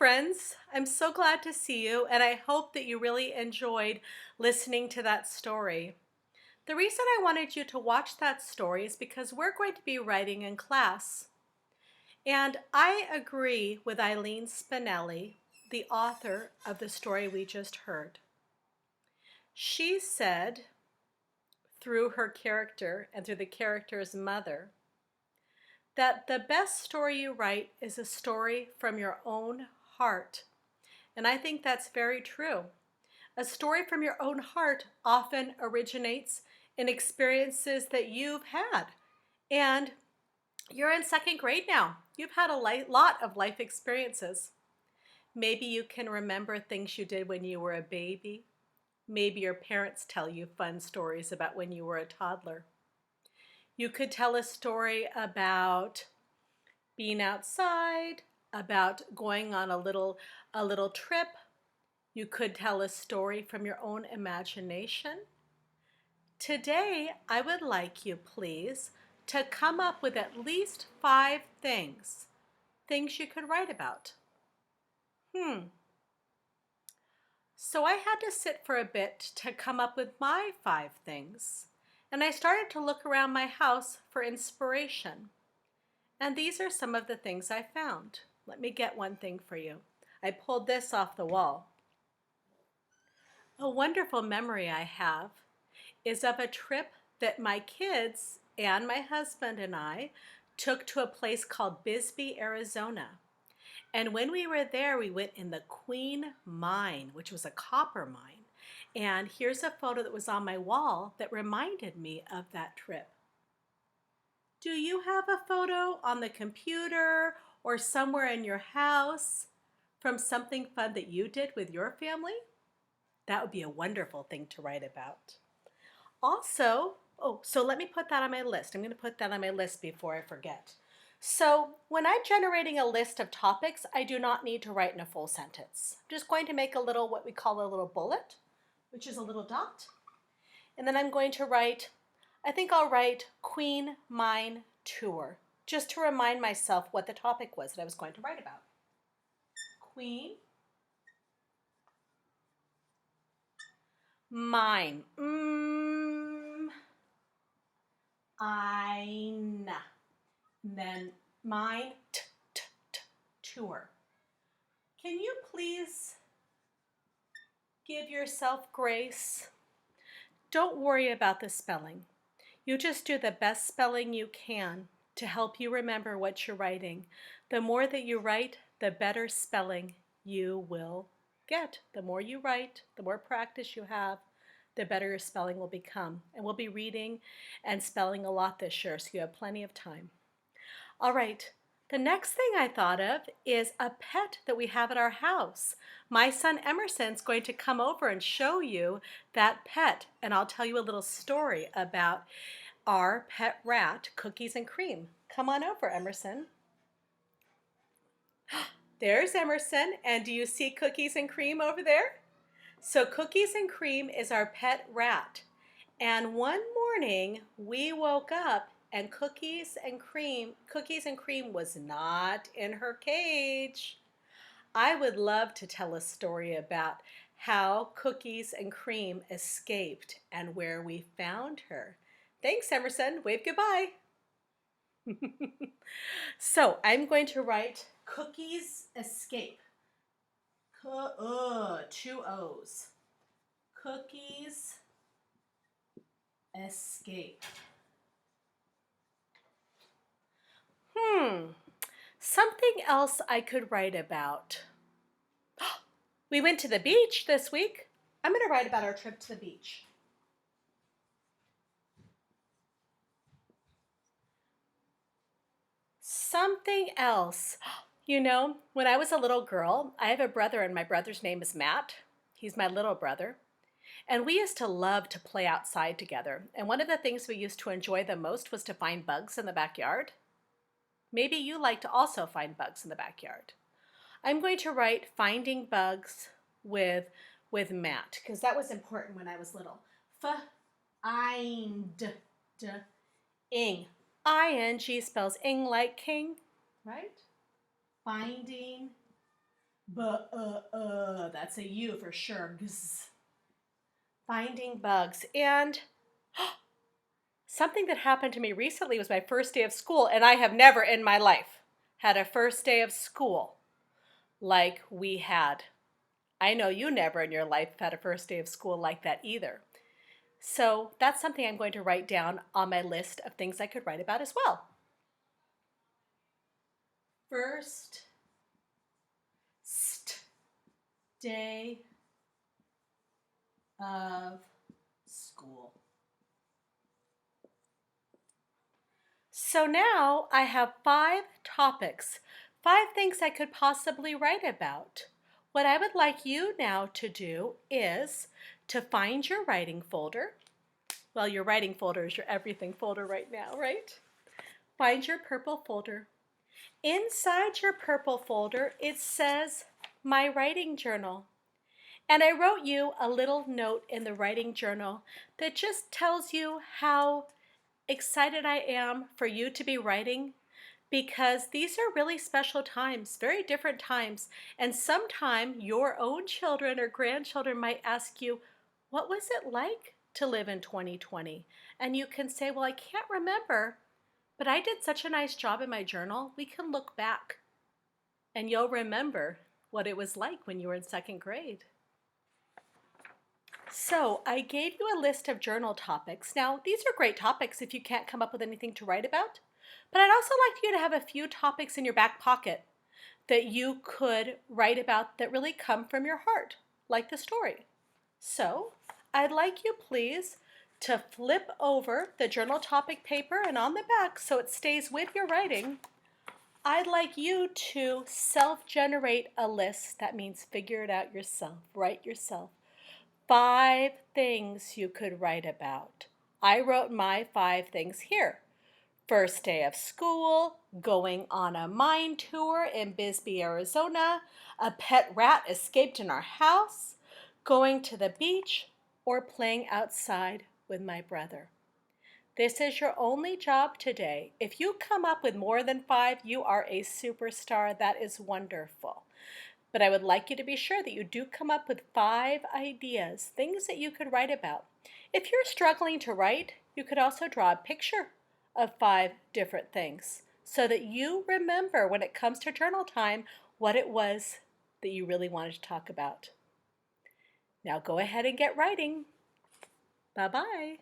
friends. I'm so glad to see you, and I hope that you really enjoyed listening to that story. The reason I wanted you to watch that story is because we're going to be writing in class. And I agree with Eileen Spinelli, the author of the story we just heard. She said, through her character and through the character's mother, that the best story you write is a story from your own heart. And I think that's very true. A story from your own heart often originates in experiences that you've had. And you're in second grade now. You've had a lot of life experiences. Maybe you can remember things you did when you were a baby. Maybe your parents tell you fun stories about when you were a toddler. You could tell a story about being outside, about going on a little trip. You could tell a story from your own imagination. Today, I would like you, please, to come up with at least 5 things you could write about. So I had to sit for a bit to come up with my 5 things, and I started to look around my house for inspiration. And these are some of the things I found. Let me get one thing for you. I pulled this off the wall. A wonderful memory I have is of a trip that my kids and my husband and I took to a place called Bisbee, Arizona. And when we were there, we went in the Queen Mine, which was a copper mine. And here's a photo that was on my wall that reminded me of that trip. Do you have a photo on the computer or somewhere in your house from something fun that you did with your family? That would be a wonderful thing to write about. Also, so let me put that on my list. I'm going to put that on my list before I forget. So when I'm generating a list of topics, I do not need to write in a full sentence. I'm just going to make a little, what we call a little bullet, which is a little dot. And then I'm going to write, I think I'll write Queen Mine Tour, just to remind myself what the topic was that I was going to write about. Queen Mine. Ein. And then mine, tour. Can you please give yourself grace? Don't worry about the spelling. You just do the best spelling you can to help you remember what you're writing. The more that you write, the better spelling you will get. The more you write, the more practice you have, the better your spelling will become. And we'll be reading and spelling a lot this year, so you have plenty of time. All right, the next thing I thought of is a pet that we have at our house. My son Emerson's going to come over and show you that pet, and I'll tell you a little story about our pet rat, Cookies and Cream. Come on over, Emerson. There's Emerson, and do you see Cookies and Cream over there? So Cookies and Cream is our pet rat. And one morning we woke up and Cookies and Cream was not in her cage. I would love to tell a story about how Cookies and Cream escaped and where we found her. Thanks, Emerson. Wave goodbye. So I'm going to write Cookies Escape. 2 O's. Cookies Escape. Something else I could write about. We went to the beach this week. I'm going to write about our trip to the beach. Something else. You know, when I was a little girl, I have a brother, and my brother's name is Matt. He's my little brother. And we used to love to play outside together. And one of the things we used to enjoy the most was to find bugs in the backyard. Maybe you like to also find bugs in the backyard. I'm going to write Finding Bugs with Matt, because that was important when I was little. Find, ing. I-N-G spells ing like king, right? Finding That's a U for sure. Gz. Finding bugs. And something that happened to me recently was my first day of school, and I have never in my life had a first day of school like we had. I know you never in your life had a first day of school like that either. So that's something I'm going to write down on my list of things I could write about as well. First day of school. So now I have 5 topics, 5 things I could possibly write about. What I would like you now to do is to find your writing folder. Well, your writing folder is your everything folder right now, right? Find your purple folder. Inside your purple folder, it says My Writing Journal. And I wrote you a little note in the writing journal that just tells you how excited I am for you to be writing, because these are really special times, very different times. And sometime your own children or grandchildren might ask you, what was it like to live in 2020? And you can say, well, I can't remember, but I did such a nice job in my journal. We can look back and you'll remember what it was like when you were in 2nd grade. So I gave you a list of journal topics. Now, these are great topics if you can't come up with anything to write about, but I'd also like you to have a few topics in your back pocket that you could write about that really come from your heart, like the story. So I'd like you please to flip over the journal topic paper, and on the back, so it stays with your writing, I'd like you to self-generate a list. That means figure it out yourself, write yourself. 5 things you could write about. I wrote my 5 things here. First day of school, going on a mine tour in Bisbee, Arizona, a pet rat escaped in our house, going to the beach, or playing outside with my brother. This is your only job today. If you come up with more than 5, you are a superstar. That is wonderful. But I would like you to be sure that you do come up with 5 ideas, things that you could write about. If you're struggling to write, you could also draw a picture of 5 different things so that you remember when it comes to journal time what it was that you really wanted to talk about. Now go ahead and get writing. Bye-bye.